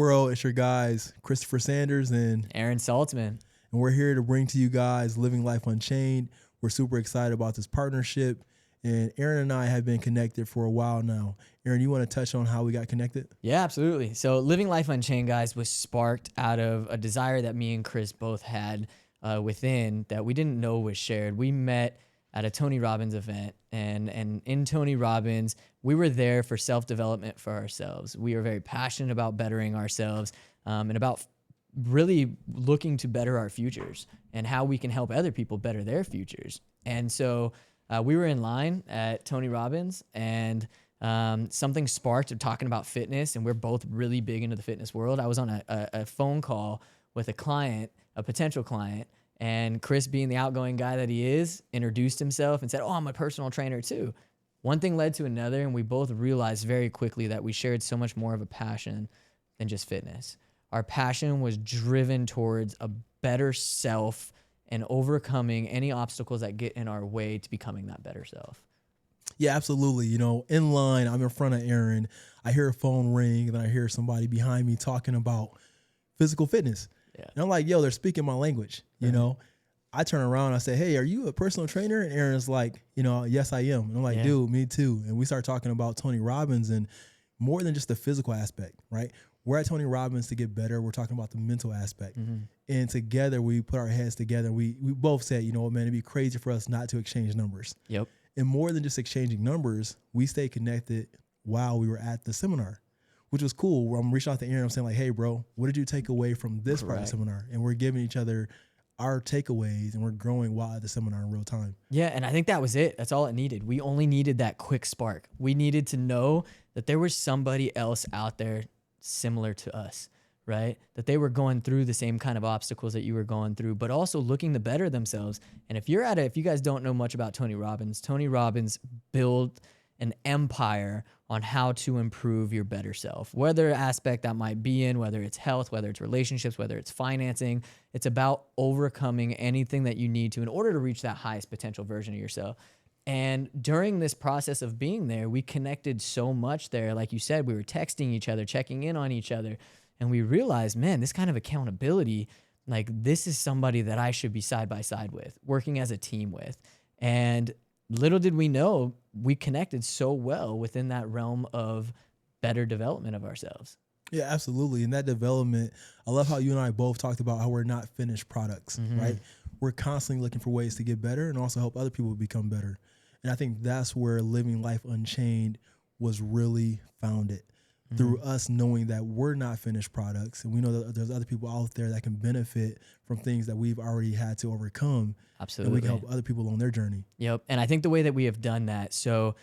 World, it's your guys, Christopher Sanders, and Aaron Saltzman. we're here to bring to you guys Living Life Unchained. We're super excited about this partnership, and Aaron and I have been connected for a while now. Aaron, you want to touch on how we got connected? Yeah, absolutely. So Living Life Unchained, guys, was sparked out of a desire that me and Chris both had within that we didn't know was shared. We met at a Tony Robbins event, and in Tony Robbins, we were there for self-development for ourselves. We are very passionate about bettering ourselves and about really looking to better our futures and how we can help other people better their futures. And so we were in line at Tony Robbins, and something sparked of talking about fitness, and we're both really big into the fitness world. I was on a phone call with a client, a potential client, and Chris, being the outgoing guy that he is, introduced himself and said, "Oh, I'm a personal trainer too." One thing led to another, and we both realized very quickly that we shared so much more of a passion than just fitness. Our passion was driven towards a better self and overcoming any obstacles that get in our way to becoming that better self. Yeah, absolutely. You know, in line, I'm in front of Aaron. I hear a phone ring, and then I hear somebody behind me talking about physical fitness. Yeah. And I'm like, yo, they're speaking my language, you know? I turn around and I say, hey, are you a personal trainer? And Aaron's like, yes, I am. And I'm like, dude, me too. And we start talking about Tony Robbins and more than just the physical aspect, right? We're at Tony Robbins to get better. We're talking about the mental aspect. And together we put our heads together. We both said, you know what, man, it'd be crazy for us not to exchange numbers. Yep. And more than just exchanging numbers, we stayed connected while we were at the seminar, which was cool. I'm reaching out to Aaron. I'm saying like, hey, bro, what did you take away from this part of the seminar? And we're giving each other our takeaways, and we're growing while at the seminar in real time. Yeah, and I think that was it. That's all it needed. We only needed that quick spark. We needed to know that there was somebody else out there similar to us, right? That they were going through the same kind of obstacles that you were going through, but also looking to better themselves. And if you guys don't know much about Tony Robbins built an empire on how to improve your better self, whether aspect that might be in, whether it's health, whether it's relationships, whether it's financing. It's about overcoming anything that you need to in order to reach that highest potential version of yourself. And during this process of being there, we connected so much there. Like you said, we were texting each other, checking in on each other, and we realized, man, this kind of accountability, like this is somebody that I should be side by side with, working as a team with. And little did we know, we connected so well within that realm of better development of ourselves. Yeah, absolutely. And that development, I love how you and I both talked about how we're not finished products, right? We're constantly looking for ways to get better and also help other people become better. And I think that's where Living Life Unchained was really founded, through us knowing that we're not finished products. And we know that there's other people out there that can benefit from things that we've already had to overcome. Absolutely. And we can help other people on their journey. Yep. And I think the way that we have done that, so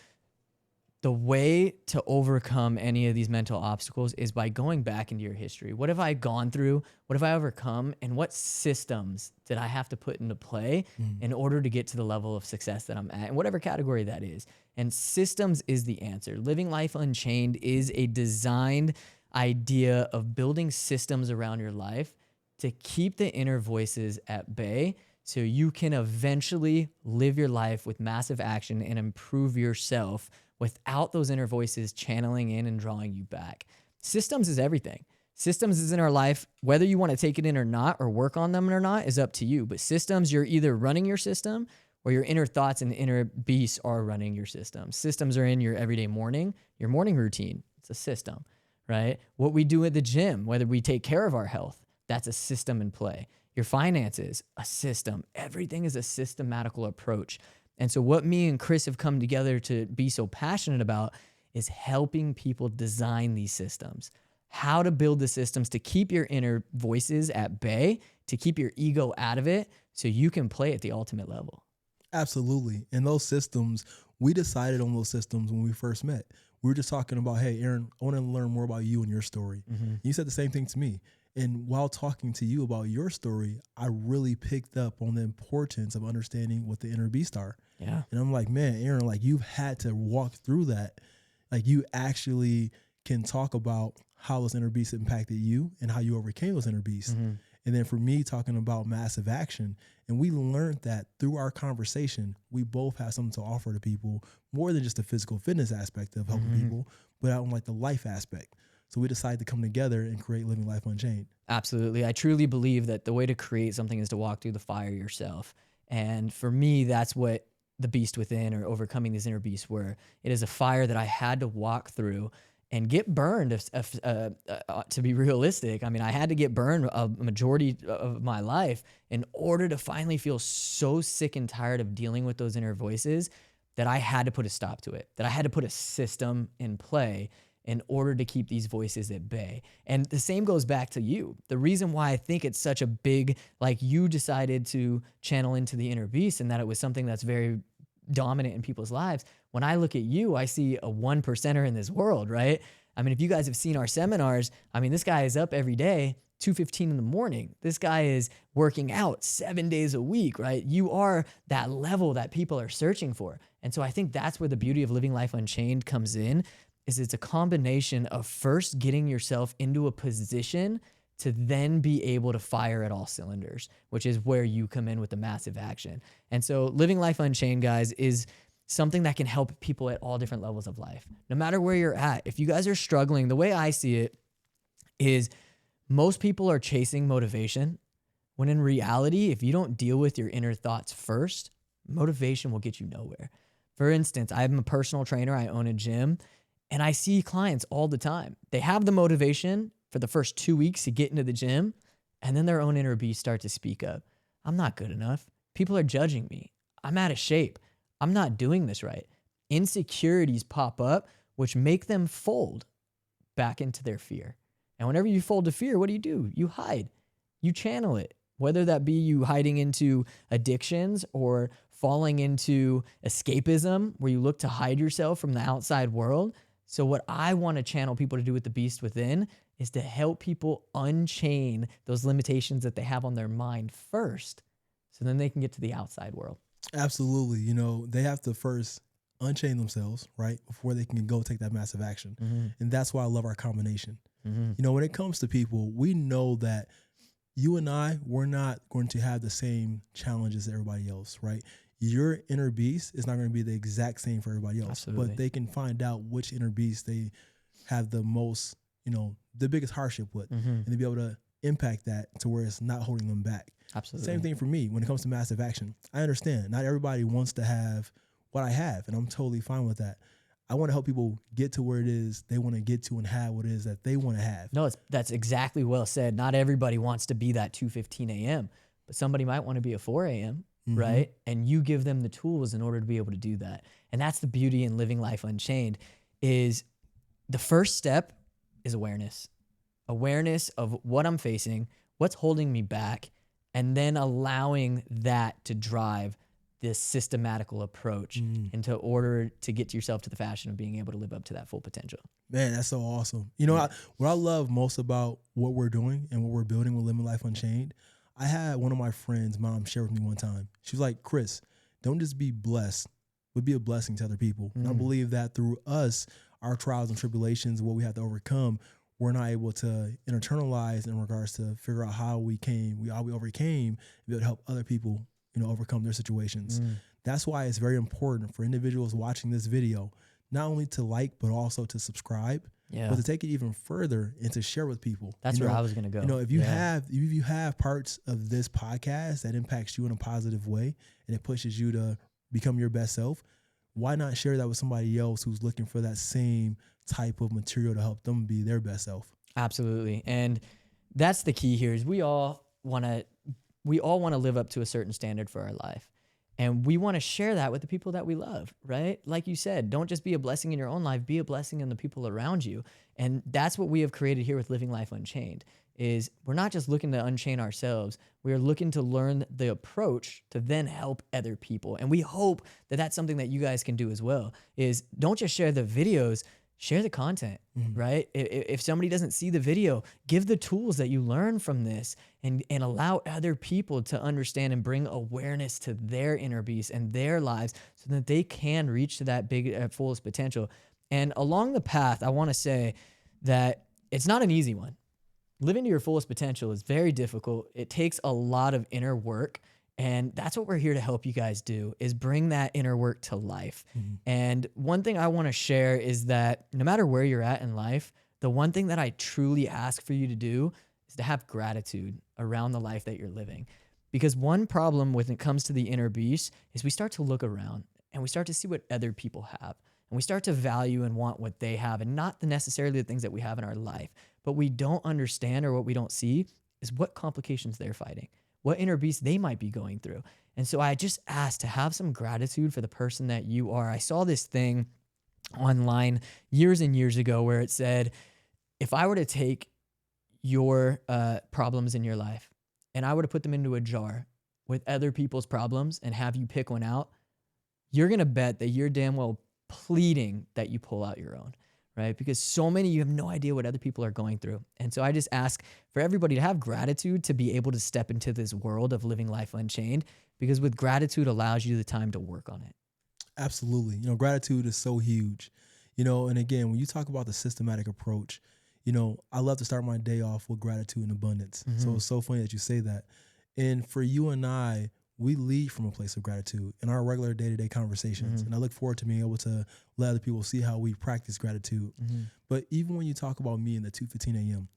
the way to overcome any of these mental obstacles is by going back into your history. What have I gone through? What have I overcome? And what systems did I have to put into play in order to get to the level of success that I'm at, in whatever category that is? And systems is the answer. Living Life Unchained is a designed idea of building systems around your life to keep the inner voices at bay so you can eventually live your life with massive action and improve yourself without those inner voices channeling in and drawing you back. Systems is everything. Systems is in our life. Whether you want to take it in or not, or work on them or not, is up to you. But systems, you're either running your system or your inner thoughts and inner beasts are running your system. Systems are in your everyday morning, your morning routine. It's a system, right? What we do at the gym, whether we take care of our health, that's a system in play. Your finances, a system. Everything is a systematical approach. And so what me and Chris have come together to be so passionate about is helping people design these systems, how to build the systems to keep your inner voices at bay, to keep your ego out of it so you can play at the ultimate level. Absolutely. And those systems, we decided on those systems when we first met. We were just talking about, hey, Aaron, I want to learn more about you and your story. You said the same thing to me. And while talking to you about your story, I really picked up on the importance of understanding what the inner beast are. Yeah. And I'm like, man, Aaron, like you've had to walk through that. Like you actually can talk about how those inner beasts impacted you and how you overcame those inner beasts. And then for me, talking about massive action. And we learned that through our conversation, we both have something to offer to people more than just the physical fitness aspect of helping people, but on like the life aspect. So we decided to come together and create Living Life Unchained. Absolutely. I truly believe that the way to create something is to walk through the fire yourself. And for me, that's what the beast within, or overcoming these inner beasts, were. It is a fire that I had to walk through and get burned. To be realistic, I mean, I had to get burned a majority of my life in order to finally feel so sick and tired of dealing with those inner voices that I had to put a stop to it, that I had to put a system in play in order to keep these voices at bay. And the same goes back to you. The reason why I think it's such a big, like, you decided to channel into the inner beast, and that it was something that's very dominant in people's lives. When I look at you, I see a 1%er in this world, right? I mean, if you guys have seen our seminars, I mean, this guy is up every day, 2:15 in the morning. This guy is working out 7 days a week, right? You are that level that people are searching for. And so I think that's where the beauty of Living Life Unchained comes in, is it's a combination of first getting yourself into a position to then be able to fire at all cylinders, which is where you come in with the massive action. And so Living Life Unchained, guys, is something that can help people at all different levels of life. No matter where you're at, if you guys are struggling, the way I see it is most people are chasing motivation, when in reality, if you don't deal with your inner thoughts first, motivation will get you nowhere. For instance, I'm a personal trainer, I own a gym, and I see clients all the time. They have the motivation for the first 2 weeks to get into the gym, and then their own inner beast start to speak up. I'm not good enough. People are judging me. I'm out of shape. I'm not doing this right. Insecurities pop up, which make them fold back into their fear. And whenever you fold to fear, what do? You hide. You channel it, whether that be you hiding into addictions or falling into escapism, where you look to hide yourself from the outside world. So what I want to channel people to do with the beast within is to help people unchain those limitations that they have on their mind first, so then they can get to the outside world. Absolutely. You know, they have to first unchain themselves, right, before they can go take that massive action. Mm-hmm. And that's why I love our combination. Mm-hmm. You know, when it comes to people, we know that you and I, we're not going to have the same challenges as everybody else, right? Your inner beast is not going to be the exact same for everybody else. Absolutely. But they can find out which inner beast they have the most, you know, the biggest hardship with, Mm-hmm. and to be able to impact that to where it's not holding them back. Absolutely. Same thing for me when it comes to massive action. I understand not everybody wants to have what I have, and I'm totally fine with that. I want to help people get to where it is they want to get to and have what it is that they want to have. No, that's exactly well said. Not everybody wants to be that 2:15 a.m., but somebody might want to be a 4 a.m., Mm-hmm. right? And you give them the tools in order to be able to do that. And that's the beauty in Living Life Unchained, is the first step is awareness. Awareness of what I'm facing, what's holding me back, and then allowing that to drive this systematical approach into order to get yourself to the fashion of being able to live up to that full potential. Man, that's so awesome. You know, what I love most about what we're doing and what we're building with Living Life Unchained, I had one of my friends' mom share with me one time. She was like, Chris, don't just be blessed, but be a blessing to other people. And I believe that through us, our trials and tribulations, what we have to overcome, we're not able to internalize in regards to figure out how we overcame, and be able to help other people, you know, overcome their situations. That's why it's very important for individuals watching this video, not only to like, but also to subscribe, but to take it even further and to share with people. That's where I was going to go. You know, if you have parts of this podcast that impacts you in a positive way and it pushes you to become your best self, why not share that with somebody else who's looking for that same type of material to help them be their best self? Absolutely. And that's the key here, is we all want to live up to a certain standard for our life. And we want to share that with the people that we love, right? Like you said, don't just be a blessing in your own life, be a blessing in the people around you. And that's what we have created here with Living Life Unchained, is we're not just looking to unchain ourselves. We are looking to learn the approach to then help other people. And we hope that that's something that you guys can do as well, is don't just share the videos, share the content, right? If somebody doesn't see the video, give the tools that you learn from this and allow other people to understand and bring awareness to their inner beast and their lives so that they can reach to that big, fullest potential. And along the path, I want to say that it's not an easy one. Living to your fullest potential is very difficult. It takes a lot of inner work. And that's what we're here to help you guys do, is bring that inner work to life. And one thing I want to share is that no matter where you're at in life, the one thing that I truly ask for you to do is to have gratitude around the life that you're living. Because one problem when it comes to the inner beast is we start to look around and we start to see what other people have. And we start to value and want what they have and not necessarily the things that we have in our life. But we don't understand, or what we don't see is what complications they're fighting, what inner beast they might be going through. And so I just ask to have some gratitude for the person that you are. I saw this thing online years and years ago where it said, if I were to take your problems in your life and I were to put them into a jar with other people's problems and have you pick one out, you're going to bet that you're damn well pleading that you pull out your own, right? Because so many, you have no idea what other people are going through. And so I just ask for everybody to have gratitude to be able to step into this world of living life unchained, because with gratitude allows you the time to work on it. Absolutely. Gratitude is so huge, and again, when you talk about the systematic approach, I love to start my day off with gratitude and abundance. Mm-hmm. So it's so funny that you say that. And for you and I, we lead from a place of gratitude in our regular day-to-day conversations. Mm-hmm. And I look forward to being able to let other people see how we practice gratitude. Mm-hmm. But even when you talk about me in the 2:15 a.m.,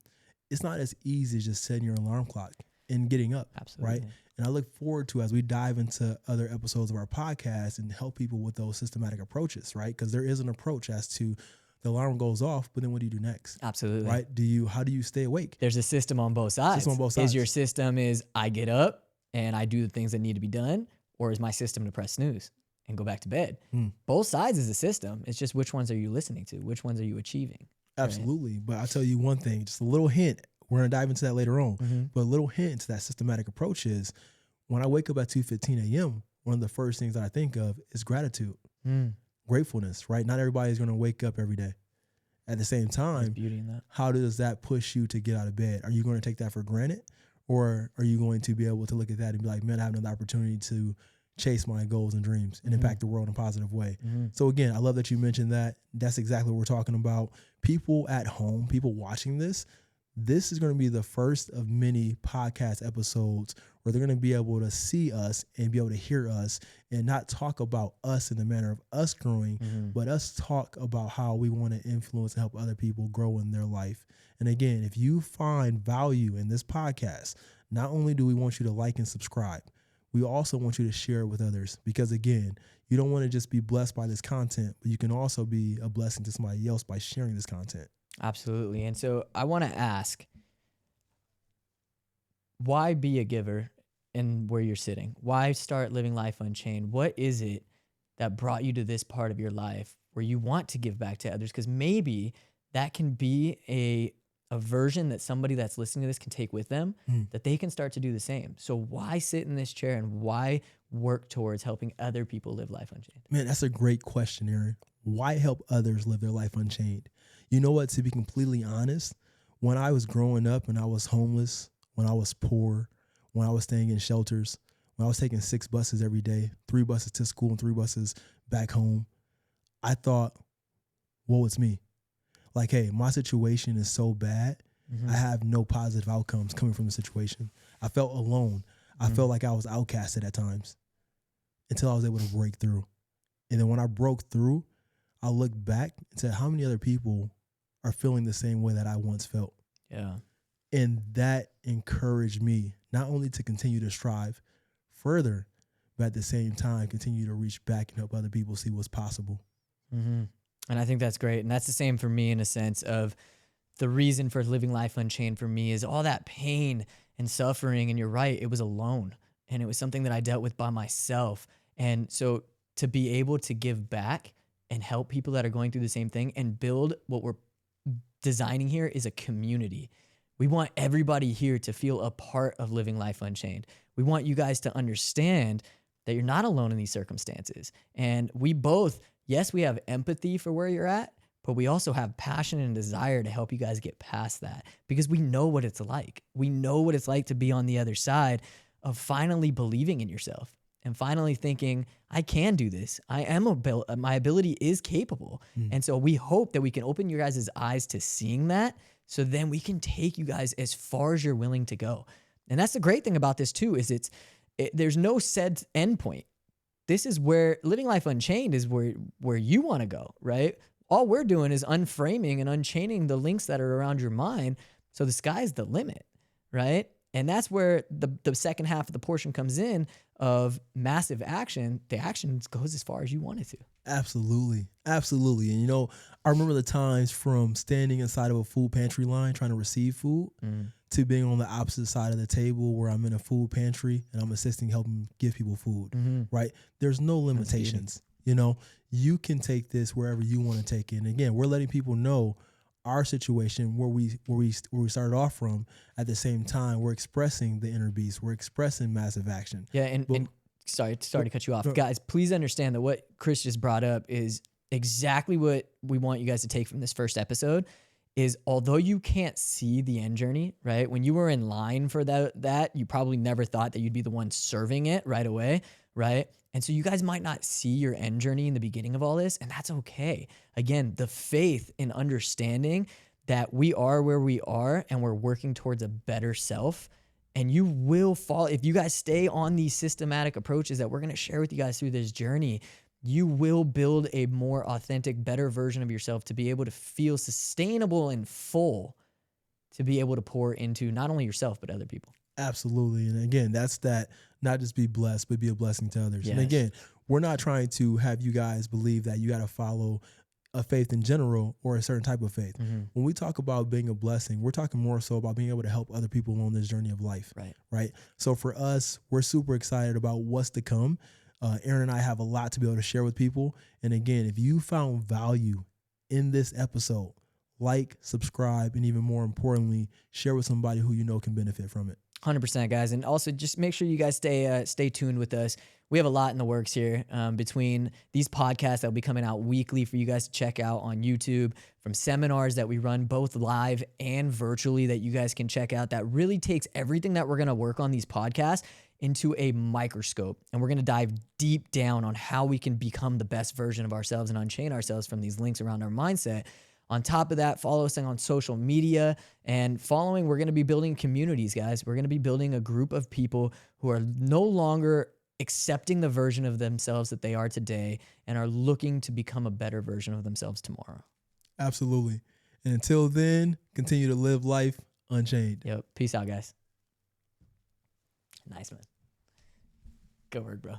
it's not as easy as just setting your alarm clock and getting up. Absolutely. Right? And I look forward to, as we dive into other episodes of our podcast and help people with those systematic approaches, right? Because there is an approach as to the alarm goes off, but then what do you do next? Absolutely. Right? How do you stay awake? There's a system on both sides. Is your system is I get up and I do the things that need to be done, or is my system to press snooze and go back to bed? Both sides is a system. It's just which ones are you listening to? Which ones are you achieving? Absolutely. Right? But I'll tell you one thing, just a little hint. We're going to dive into that later on. Mm-hmm. But a little hint to that systematic approach is when I wake up at 2:15 a.m., one of the first things that I think of is gratitude, gratefulness, right? Not everybody is going to wake up every day. At the same time, there's beauty in that. How does that push you to get out of bed? Are you going to take that for granted? Or are you going to be able to look at that and be like, man, I have another opportunity to chase my goals and dreams and impact the world in a positive way? So again, I love that you mentioned that. That's exactly what we're talking about. People at home, people watching this is going to be the first of many podcast episodes where they're going to be able to see us and be able to hear us and not talk about us in the manner of us growing, but us talk about how we want to influence and help other people grow in their life. And again, if you find value in this podcast, not only do we want you to like and subscribe, we also want you to share it with others, because again, you don't want to just be blessed by this content, but you can also be a blessing to somebody else by sharing this content. Absolutely. And so I want to ask, why be a giver in where you're sitting? Why start Living Life Unchained? What is it that brought you to this part of your life where you want to give back to others? Because maybe that can be a version that somebody that's listening to this can take with them, that they can start to do the same. So why sit in this chair and why work towards helping other people live life unchained? Man, that's a great question, Aaron. Why help others live their life unchained? You know what, to be completely honest, when I was growing up and I was homeless, when I was poor, when I was staying in shelters, when I was taking 6 buses every day, 3 buses to school and 3 buses back home, I thought, woe, it's me. Like, hey, my situation is so bad, I have no positive outcomes coming from the situation. I felt alone. I felt like I was outcasted at times until I was able to break through. And then when I broke through, I looked back and said, how many other people are feeling the same way that I once felt? Yeah. And that encouraged me not only to continue to strive further, but at the same time, continue to reach back and help other people see what's possible. And I think that's great. And that's the same for me in a sense of the reason for Living Life Unchained for me is all that pain and suffering. And you're right, it was alone. And it was something that I dealt with by myself. And so to be able to give back and help people that are going through the same thing and build what we're designing here is a community. We want everybody here to feel a part of Living Life Unchained. We want you guys to understand that you're not alone in these circumstances. And we both, yes, we have empathy for where you're at, but we also have passion and desire to help you guys get past that because we know what it's like. We know what it's like to be on the other side of finally believing in yourself and finally thinking, I can do this. My ability is capable. And so we hope that we can open your guys' eyes to seeing that so then we can take you guys as far as you're willing to go. And that's the great thing about this too, is there's no set end point. This is where Living Life Unchained is where you want to go, right? all we're doing is unframing and unchaining the links that are around your mind. So the sky's the limit, right? And that's where the second half of the portion comes in of massive action. The action goes as far as you want it to. Absolutely. Absolutely. And, you know, I remember the times from standing inside of a food pantry line trying to receive food to being on the opposite side of the table where I'm in a food pantry and I'm assisting, helping give people food, right? There's no limitations. You know, you can take this wherever you want to take it. And again, we're letting people know our situation where we started off from. At the same time, we're expressing the inner beast. We're expressing massive action. Yeah, and sorry to cut you off. Guys, please understand that what Chris just brought up is exactly what we want you guys to take from this first episode. Is although you can't see the end journey, right? When you were in line for that you probably never thought that you'd be the one serving it right away, right? And so you guys might not see your end journey in the beginning of all this, and that's okay. Again, the faith in understanding that we are where we are and we're working towards a better self. And you will fall, if you guys stay on these systematic approaches that we're going to share with you guys through this journey, you will build a more authentic, better version of yourself to be able to feel sustainable and full, to be able to pour into not only yourself, but other people. Absolutely. And again, that's that, not just be blessed, but be a blessing to others. Yes. And again, we're not trying to have you guys believe that you got to follow a faith in general or a certain type of faith. When we talk about being a blessing, we're talking more so about being able to help other people along this journey of life. Right. So for us, we're super excited about what's to come. Aaron and I have a lot to be able to share with people. And again, if you found value in this episode, like, subscribe, and even more importantly, share with somebody who you know can benefit from it. 100%, guys. And also just make sure you guys stay tuned with us. We have a lot in the works here between these podcasts that will be coming out weekly for you guys to check out on YouTube, from seminars that we run both live and virtually that you guys can check out, that really takes everything that we're going to work on these podcasts into a microscope. And we're going to dive deep down on how we can become the best version of ourselves and unchain ourselves from these links around our mindset. On top of that, follow us on social media, and following, we're going to be building communities, guys. We're going to be building a group of people who are no longer accepting the version of themselves that they are today and are looking to become a better version of themselves tomorrow. Absolutely. And until then, continue to live life unchained. Yep. Peace out, guys. Nice, man. Good work, bro.